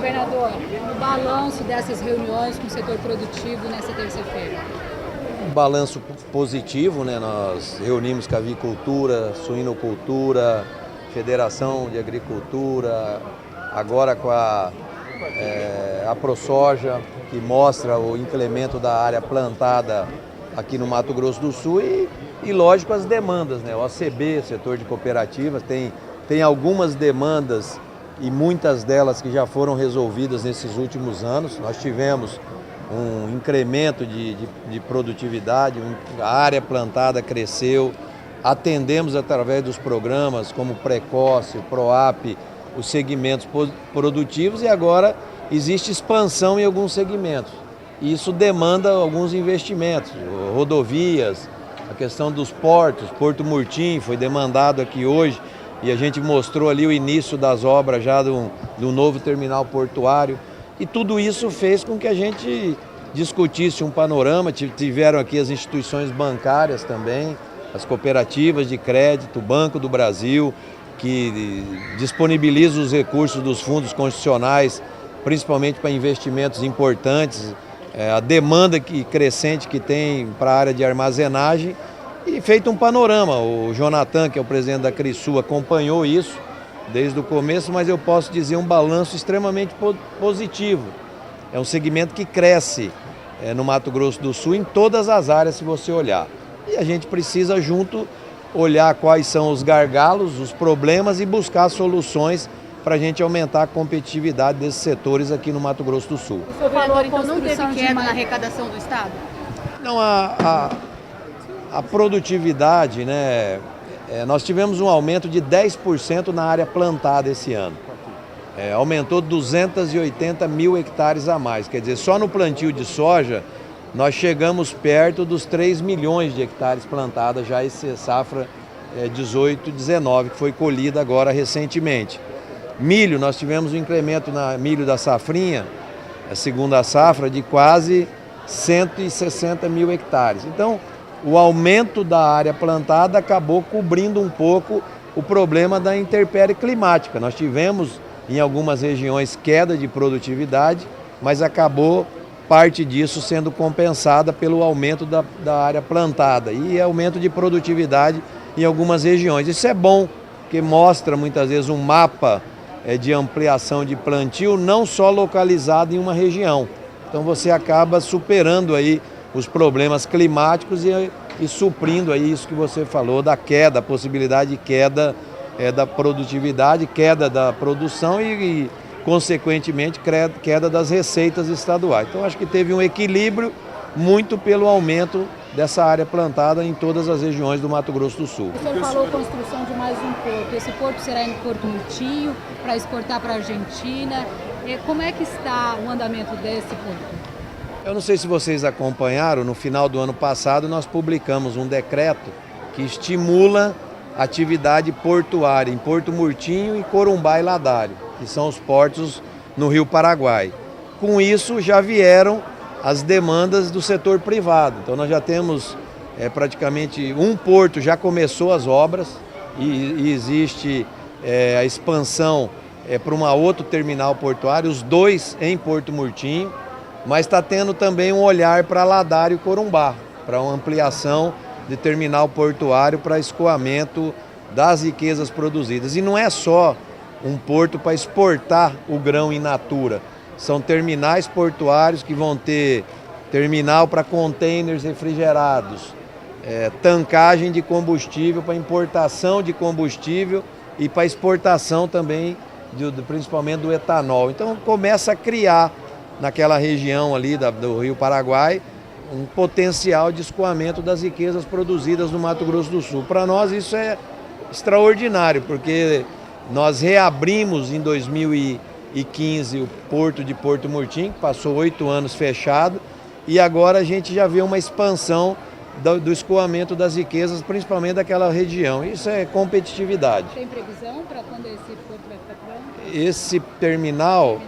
Governador, o balanço dessas reuniões com o setor produtivo nessa terça-feira. Um balanço positivo, né? Nós reunimos com a avicultura, suinocultura, Federação de Agricultura, agora com a ProSoja, que mostra o incremento da área plantada aqui no Mato Grosso do Sul e lógico, as demandas, né? O OCB, setor de cooperativas, tem algumas demandas e muitas delas que já foram resolvidas nesses últimos anos. Nós tivemos um incremento de produtividade, a área plantada cresceu, atendemos através dos programas como o Precoce, o PROAP, os segmentos produtivos e agora existe expansão em alguns segmentos. Isso demanda alguns investimentos, rodovias, a questão dos portos, Porto Murtinho foi demandado aqui hoje e a gente mostrou ali o início das obras já do novo terminal portuário. E tudo isso fez com que a gente discutisse um panorama, tiveram aqui as instituições bancárias também, as cooperativas de crédito, o Banco do Brasil, que disponibiliza os recursos dos fundos constitucionais, principalmente para investimentos importantes, a demanda crescente que tem para a área de armazenagem e feito um panorama. O Jonathan, que é o presidente da Crisul, acompanhou isso desde o começo, mas eu posso dizer um balanço extremamente positivo. É um segmento que cresce no Mato Grosso do Sul em todas as áreas, se você olhar. E a gente precisa junto olhar quais são os gargalos, os problemas e buscar soluções para a gente aumentar a competitividade desses setores aqui no Mato Grosso do Sul. O senhor falou, então não teve queda na arrecadação do Estado? Não, a produtividade, né? Nós tivemos um aumento de 10% na área plantada esse ano. Aumentou 280 mil hectares a mais, quer dizer, só no plantio de soja nós chegamos perto dos 3 milhões de hectares plantadas já essa safra 18-19, que foi colhida agora recentemente. Milho, nós tivemos um incremento na milho da safrinha, a segunda safra, de quase 160 mil hectares. Então, o aumento da área plantada acabou cobrindo um pouco o problema da intempérie climática. Nós tivemos, em algumas regiões, queda de produtividade, mas acabou parte disso sendo compensada pelo aumento da área plantada e aumento de produtividade em algumas regiões. Isso é bom, porque mostra muitas vezes um mapa de ampliação de plantio, não só localizado em uma região. Então você acaba superando aí os problemas climáticos e suprindo aí isso que você falou da queda, a possibilidade de queda da produtividade, queda da produção e consequentemente, queda das receitas estaduais. Então acho que teve um equilíbrio muito pelo aumento dessa área plantada em todas as regiões do Mato Grosso do Sul. O senhor falou construção de mais um porto. Esse porto será em Porto Murtinho, para exportar para a Argentina. Como é que está o andamento desse porto? Eu não sei se vocês acompanharam, no final do ano passado nós publicamos um decreto que estimula a atividade portuária em Porto Murtinho e Corumbá e Ladário, que são os portos no Rio Paraguai. Com isso já vieram as demandas do setor privado. Então nós já temos praticamente um porto, já começou as obras e existe a expansão para um outro terminal portuário, os dois em Porto Murtinho, mas está tendo também um olhar para Ladário e Corumbá, para uma ampliação de terminal portuário para escoamento das riquezas produzidas. E não é só um porto para exportar o grão in natura, são terminais portuários que vão ter terminal para containers refrigerados, tancagem de combustível para importação de combustível e para exportação também, principalmente do etanol. Então começa a criar naquela região ali do Rio Paraguai um potencial de escoamento das riquezas produzidas no Mato Grosso do Sul. Para nós isso é extraordinário, porque nós reabrimos em 2015 o porto de Porto Murtinho, que passou 8 anos fechado, e agora a gente já vê uma expansão do escoamento das riquezas, principalmente daquela região. Isso é competitividade. Tem previsão para quando esse porto vai ficar pronto? Esse terminal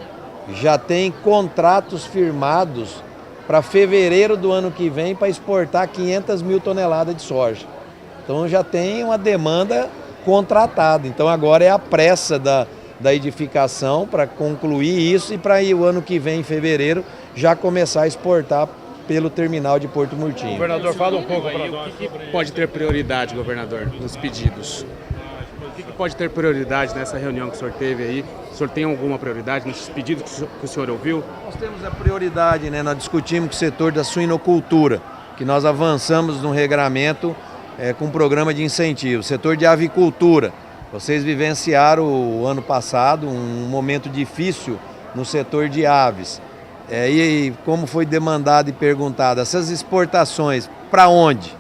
já tem contratos firmados para fevereiro do ano que vem para exportar 500 mil toneladas de soja. Então já tem uma demanda contratada. Então agora é a pressa da edificação para concluir isso e para o ano que vem, em fevereiro, já começar a exportar pelo terminal de Porto Murtinho. Governador, fala um pouco para nós. O que pode ter prioridade, governador, nos pedidos? O que pode ter prioridade nessa reunião que o senhor teve aí? O senhor tem alguma prioridade nesses pedidos que o senhor ouviu? Nós temos a prioridade, né? Nós discutimos com o setor da suinocultura, que nós avançamos no regramento com um programa de incentivo. Setor de avicultura, vocês vivenciaram o ano passado um momento difícil no setor de aves. E como foi demandado e perguntado, essas exportações para onde?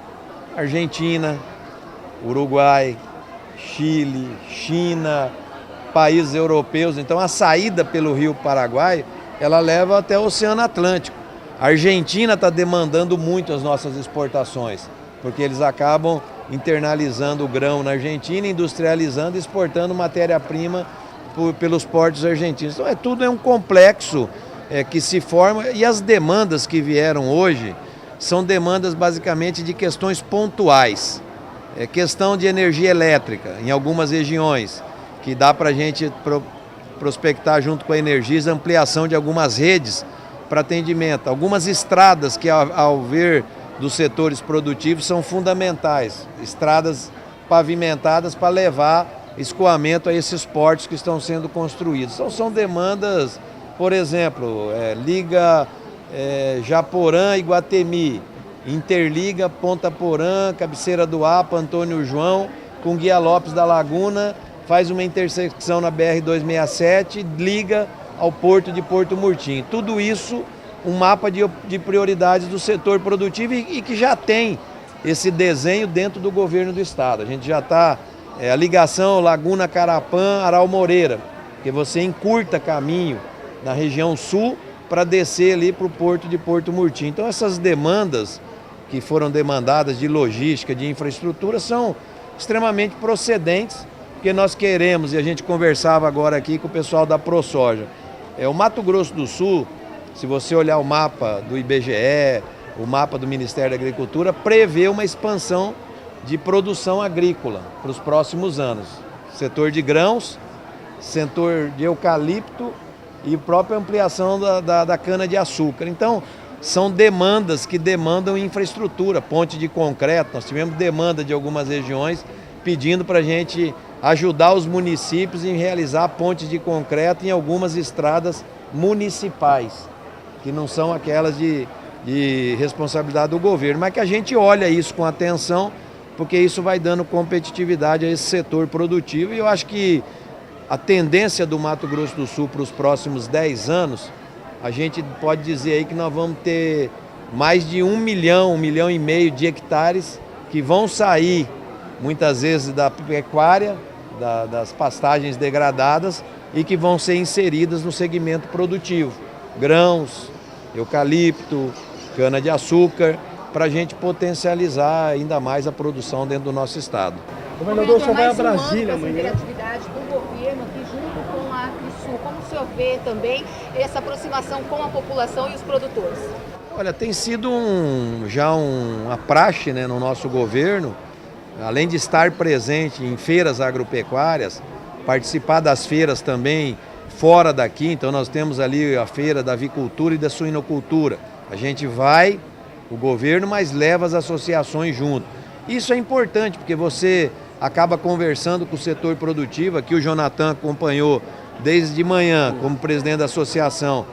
Argentina, Uruguai, Chile, China, países europeus. Então a saída pelo Rio Paraguai, ela leva até o Oceano Atlântico. A Argentina está demandando muito as nossas exportações, porque eles acabam internalizando o grão na Argentina, industrializando e exportando matéria-prima pelos portos argentinos. Então tudo é um complexo que se forma, e as demandas que vieram hoje são demandas basicamente de questões pontuais. Questão de energia elétrica em algumas regiões, que dá para a gente prospectar junto com a Energisa ampliação de algumas redes para atendimento. Algumas estradas que, ao ver dos setores produtivos, são fundamentais. Estradas pavimentadas para levar escoamento a esses portos que estão sendo construídos. Então são demandas, por exemplo, liga Japorã e Guatemi, interliga Ponta Porã, Cabeceira do Apa, Antônio João, com Guia Lopes da Laguna, faz uma intersecção na BR-267, liga ao porto de Porto Murtinho. Tudo isso, um mapa de prioridades do setor produtivo e que já tem esse desenho dentro do governo do estado. A gente já está, a ligação Laguna Carapã, Aral Moreira, que você encurta caminho na região sul para descer ali para o porto de Porto Murtinho. Então essas demandas que foram demandadas de logística, de infraestrutura, são extremamente procedentes, porque nós queremos, e a gente conversava agora aqui com o pessoal da ProSoja, o Mato Grosso do Sul, se você olhar o mapa do IBGE, o mapa do Ministério da Agricultura, prevê uma expansão de produção agrícola para os próximos anos. Setor de grãos, setor de eucalipto e própria ampliação da cana-de-açúcar. Então, são demandas que demandam infraestrutura, ponte de concreto. Nós tivemos demanda de algumas regiões pedindo para a gente ajudar os municípios em realizar pontes de concreto em algumas estradas municipais, que não são aquelas de responsabilidade do governo, mas que a gente olha isso com atenção, porque isso vai dando competitividade a esse setor produtivo. E eu acho que a tendência do Mato Grosso do Sul para os próximos 10 anos, a gente pode dizer aí que nós vamos ter mais de 1 milhão e meio de hectares que vão sair, muitas vezes, da pecuária, das pastagens degradadas, e que vão ser inseridas no segmento produtivo. Grãos, eucalipto, cana-de-açúcar, para a gente potencializar ainda mais a produção dentro do nosso estado. Governador, o senhor vai a Brasília amanhã. Interatividade do governo aqui junto com a Acrisul. Como o senhor vê também essa aproximação com a população e os produtores? Olha, tem sido já uma praxe, né, no nosso governo, além de estar presente em feiras agropecuárias, participar das feiras também fora daqui. Então nós temos ali a feira da avicultura e da suinocultura. A gente vai, o governo, mas leva as associações junto. Isso é importante, porque você acaba conversando com o setor produtivo. Aqui o Jonathan acompanhou desde de manhã, como presidente da associação,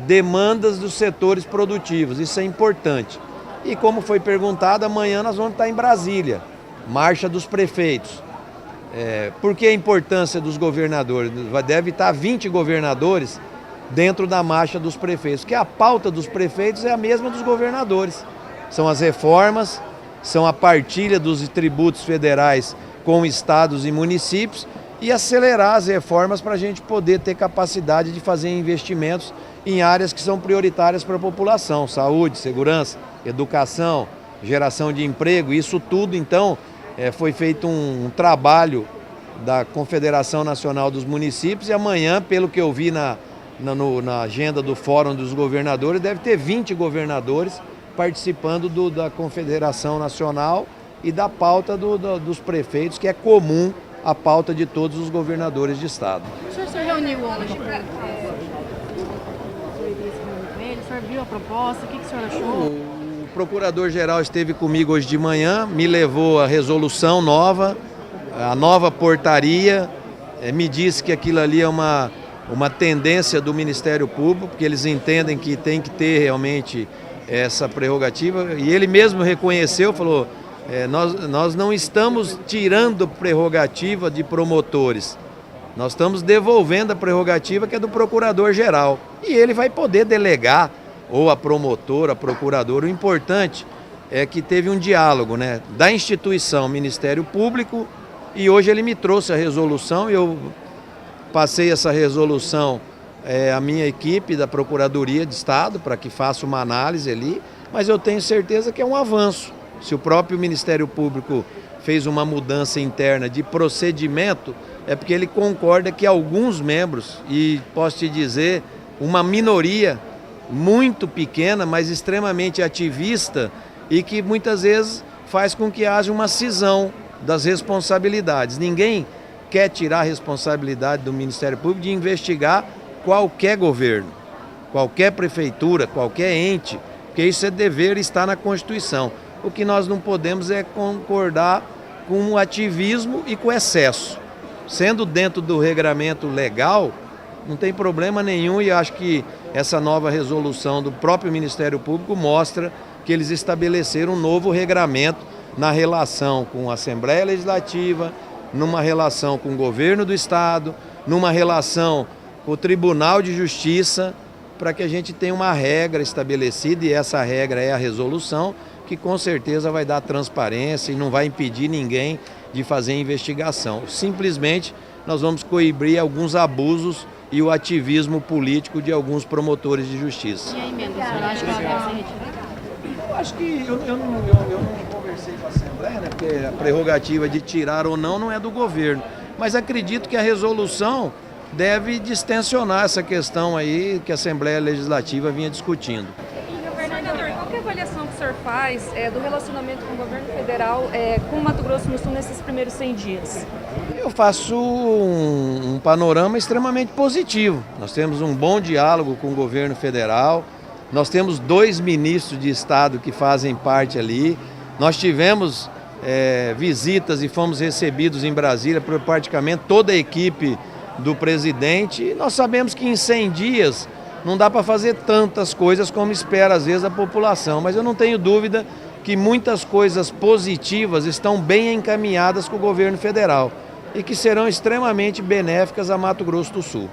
demandas dos setores produtivos. Isso é importante. E como foi perguntado, amanhã nós vamos estar em Brasília, marcha dos prefeitos. Por que a importância dos governadores? Deve estar 20 governadores dentro da marcha dos prefeitos, porque a pauta dos prefeitos é a mesma dos governadores. São as reformas, são a partilha dos tributos federais com estados e municípios e acelerar as reformas para a gente poder ter capacidade de fazer investimentos em áreas que são prioritárias para a população: saúde, segurança, educação, geração de emprego. Isso tudo, então, foi feito um trabalho da Confederação Nacional dos Municípios, e amanhã, pelo que eu vi na agenda do Fórum dos Governadores, deve ter 20 governadores participando da Confederação Nacional e da pauta dos prefeitos, que é comum a pauta de todos os governadores de estado. O senhor se reuniu hoje para ele? O senhor viu a proposta? O que o senhor achou? O procurador-geral esteve comigo hoje de manhã, me levou a resolução nova, a nova portaria, me disse que aquilo ali é uma tendência do Ministério Público, porque eles entendem que tem que ter realmente essa prerrogativa, e ele mesmo reconheceu, falou, nós não estamos tirando prerrogativa de promotores, nós estamos devolvendo a prerrogativa que é do procurador-geral, e ele vai poder delegar, ou a promotora, a procuradora. O importante é que teve um diálogo, né, da instituição Ministério Público, e hoje ele me trouxe a resolução, e eu passei essa resolução à minha equipe da Procuradoria de Estado para que faça uma análise ali, mas eu tenho certeza que é um avanço. Se o próprio Ministério Público fez uma mudança interna de procedimento, é porque ele concorda que alguns membros, e posso te dizer, uma minoria muito pequena, mas extremamente ativista, e que muitas vezes faz com que haja uma cisão das responsabilidades. Ninguém quer tirar a responsabilidade do Ministério Público de investigar qualquer governo, qualquer prefeitura, qualquer ente, porque isso é dever e está na Constituição. O que nós não podemos é concordar com o ativismo e com o excesso. Sendo dentro do regramento legal, não tem problema nenhum, e acho que essa nova resolução do próprio Ministério Público mostra que eles estabeleceram um novo regramento na relação com a Assembleia Legislativa, numa relação com o governo do Estado, numa relação com o Tribunal de Justiça, para que a gente tenha uma regra estabelecida, e essa regra é a resolução, que com certeza vai dar transparência e não vai impedir ninguém de fazer investigação. Simplesmente nós vamos coibir alguns abusos e o ativismo político de alguns promotores de justiça. E a emenda, o senhor acha que ela deve ser retirada? Eu acho que eu não conversei com a Assembleia, né, porque a prerrogativa de tirar ou não é do governo, mas acredito que a resolução deve distensionar essa questão aí que a Assembleia Legislativa vinha discutindo. Governador, qual que é a avaliação que o senhor faz do relacionamento com o governo federal com o Mato Grosso do Sul nesses primeiros 100 dias? Eu faço um panorama extremamente positivo. Nós temos um bom diálogo com o governo federal, nós temos 2 ministros de Estado que fazem parte ali, nós tivemos visitas e fomos recebidos em Brasília por praticamente toda a equipe do presidente, e nós sabemos que em 100 dias não dá para fazer tantas coisas como espera às vezes a população, mas eu não tenho dúvida que muitas coisas positivas estão bem encaminhadas com o governo federal e que serão extremamente benéficas a Mato Grosso do Sul.